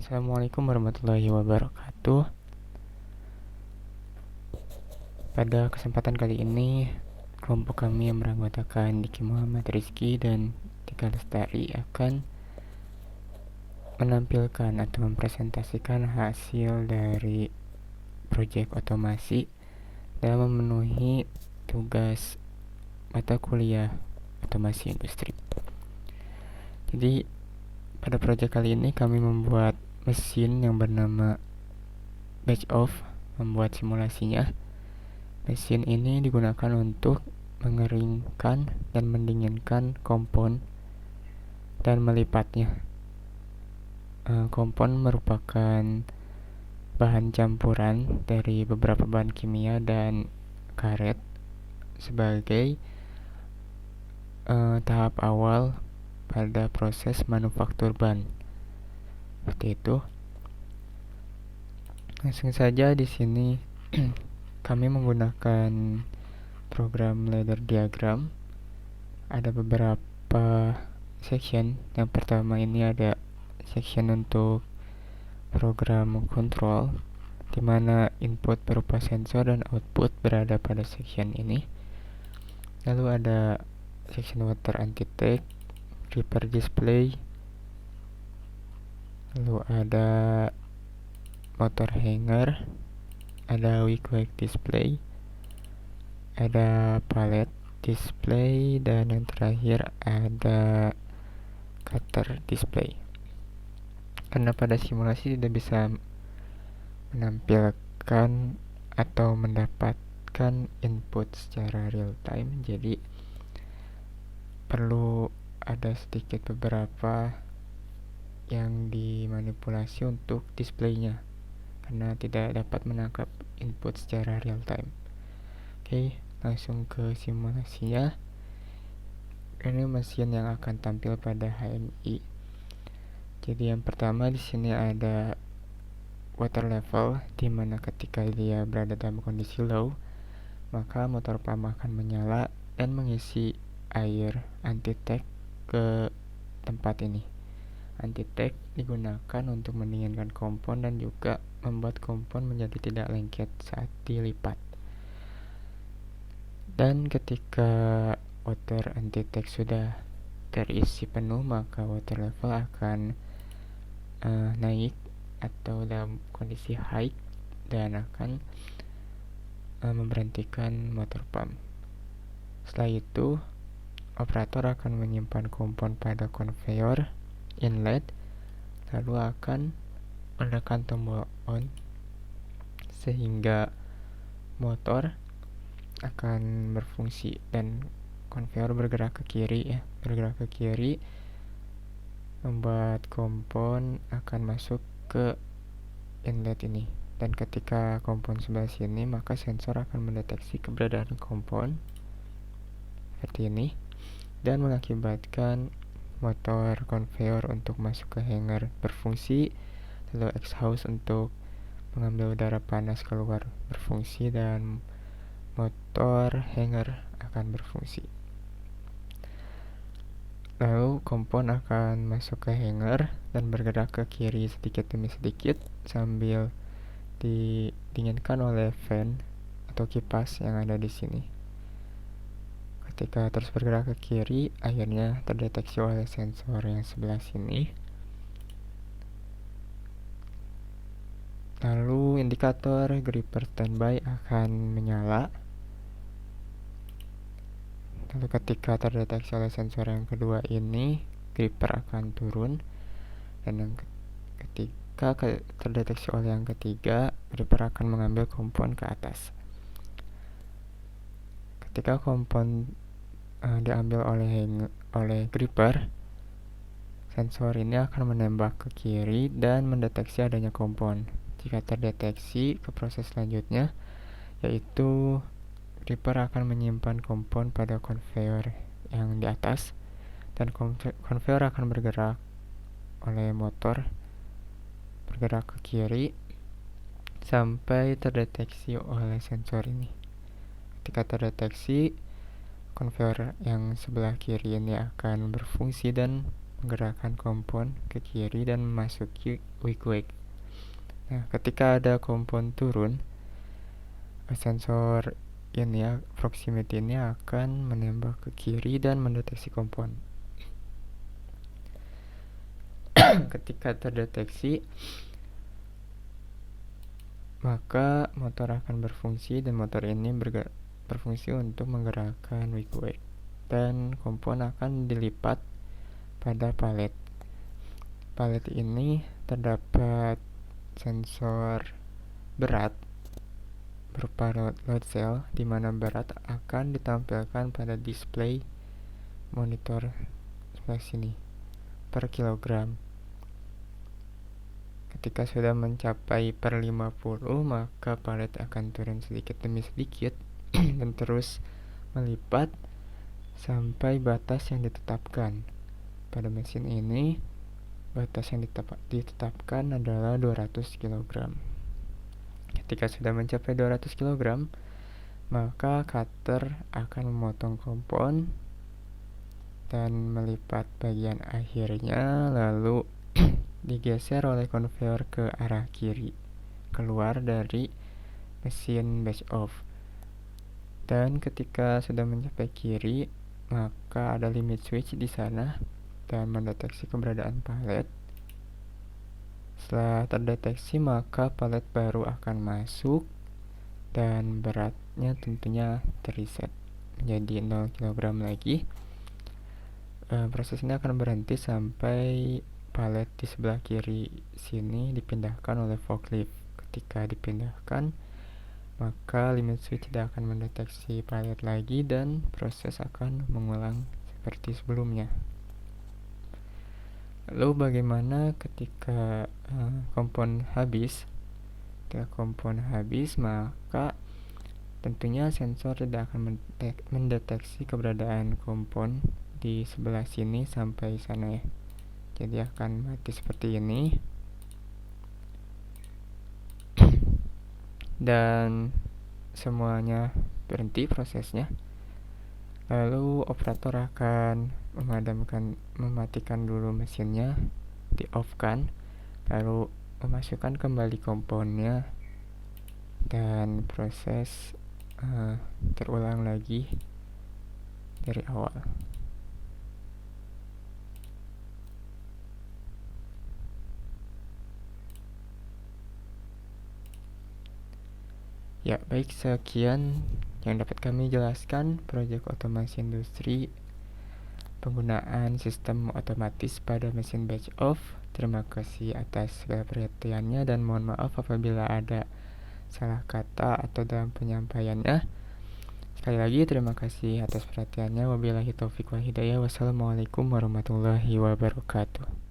Assalamualaikum warahmatullahi wabarakatuh. Pada kesempatan kali ini, kelompok kami yang beranggotakan Diki Muhammad Rizky dan Tika Lestari akan menampilkan atau mempresentasikan hasil dari proyek otomasi dalam memenuhi tugas mata kuliah otomasi industri. Jadi, pada proyek kali ini kami membuat mesin yang bernama batch off, membuat simulasinya. Mesin ini digunakan untuk mengeringkan dan mendinginkan kompon dan melipatnya. Kompon merupakan bahan campuran dari beberapa bahan kimia dan karet sebagai tahap awal pada proses manufaktur ban. Seperti itu. Langsung saja di sini kami menggunakan program ladder diagram. Ada beberapa section. Yang pertama ini ada section untuk program control, di mana input berupa sensor dan output berada pada section ini. Lalu ada section water anti-tag, gripper display, lalu ada motor hanger, ada weak display, ada pallet display, dan yang terakhir ada cutter display. Karena pada simulasi tidak bisa menampilkan atau mendapatkan input secara real time, jadi perlu ada sedikit beberapa yang dimanipulasi untuk displaynya karena tidak dapat menangkap input secara real time. Oke, langsung ke simulasinya. Ini mesin yang akan tampil pada HMI. Jadi yang pertama di sini ada water level, di mana ketika dia berada dalam kondisi low, maka motor pump akan menyala dan mengisi air anti-tag ke tempat ini. Anti-tag digunakan untuk mendinginkan kompon dan juga membuat kompon menjadi tidak lengket saat dilipat. Dan ketika water anti-tag sudah terisi penuh, maka water level akan naik atau dalam kondisi high dan akan memberhentikan motor pump. Setelah itu, operator akan menyimpan kompon pada conveyor inlet, lalu akan menekan tombol on sehingga motor akan berfungsi dan conveyor bergerak ke kiri, membuat kompon akan masuk ke inlet ini. Dan ketika kompon sebelah sini, maka sensor akan mendeteksi keberadaan kompon seperti ini dan mengakibatkan motor conveyor untuk masuk ke hanger berfungsi, lalu exhaust untuk mengambil udara panas keluar berfungsi, dan motor hanger akan berfungsi. Lalu kompon akan masuk ke hanger dan bergerak ke kiri sedikit demi sedikit sambil didinginkan oleh fan atau kipas yang ada di sini. Ketika terus bergerak ke kiri, akhirnya terdeteksi oleh sensor yang sebelah sini. Lalu indikator gripper standby akan menyala. Lalu ketika terdeteksi oleh sensor yang kedua ini, gripper akan turun. Dan yang ketika terdeteksi oleh yang ketiga, gripper akan mengambil kompon ke atas. Ketika kompon diambil oleh gripper, sensor ini akan menembak ke kiri dan mendeteksi adanya kompon. Jika terdeteksi, ke proses selanjutnya, yaitu gripper akan menyimpan kompon pada conveyor yang di atas, dan conveyor akan bergerak oleh motor bergerak ke kiri sampai terdeteksi oleh sensor ini. Ketika terdeteksi, conveyor yang sebelah kiri ini akan berfungsi dan menggerakkan kompon ke kiri dan memasuki wake. Nah, ketika ada kompon turun, sensor ini ya, proximity ini akan menembak ke kiri dan mendeteksi kompon. Ketika terdeteksi, maka motor akan berfungsi dan motor ini berfungsi untuk menggerakkan wake dan kompon akan dilipat pada palet. Palet ini terdapat sensor berat berupa load cell, di mana berat akan ditampilkan pada display monitor sebelah sini per kilogram. Ketika sudah mencapai per 50, maka palet akan turun sedikit demi sedikit dan terus melipat sampai batas yang ditetapkan. Pada mesin ini, batas yang ditetapkan adalah 200 kg. Ketika sudah mencapai 200 kg, maka cutter akan memotong kompon dan melipat bagian akhirnya, lalu digeser oleh konveyor ke arah kiri, keluar dari mesin batch off. Dan ketika sudah mencapai kiri, maka ada limit switch di sana dan mendeteksi keberadaan palet. Setelah terdeteksi, maka palet baru akan masuk dan beratnya tentunya reset menjadi 0 kg lagi. Proses ini akan berhenti sampai palet di sebelah kiri sini dipindahkan oleh forklift. Ketika dipindahkan, maka limit switch tidak akan mendeteksi palet lagi dan proses akan mengulang seperti sebelumnya. Lalu bagaimana ketika kompon habis? Ketika kompon habis, maka tentunya sensor tidak akan mendeteksi keberadaan kompon di sebelah sini sampai sana ya. Jadi akan mati seperti ini. Dan semuanya berhenti prosesnya. Lalu operator akan mematikan dulu mesinnya, di off kan, lalu memasukkan kembali komponnya dan proses terulang lagi dari awal. Ya, baik, sekian yang dapat kami jelaskan proyek otomasi industri penggunaan sistem otomatis pada mesin batch off. Terima kasih atas segala perhatiannya dan mohon maaf apabila ada salah kata atau dalam penyampaiannya. Sekali lagi terima kasih atas perhatiannya. Wabillahi taufiq wal hidayah. Wassalamualaikum warahmatullahi wabarakatuh.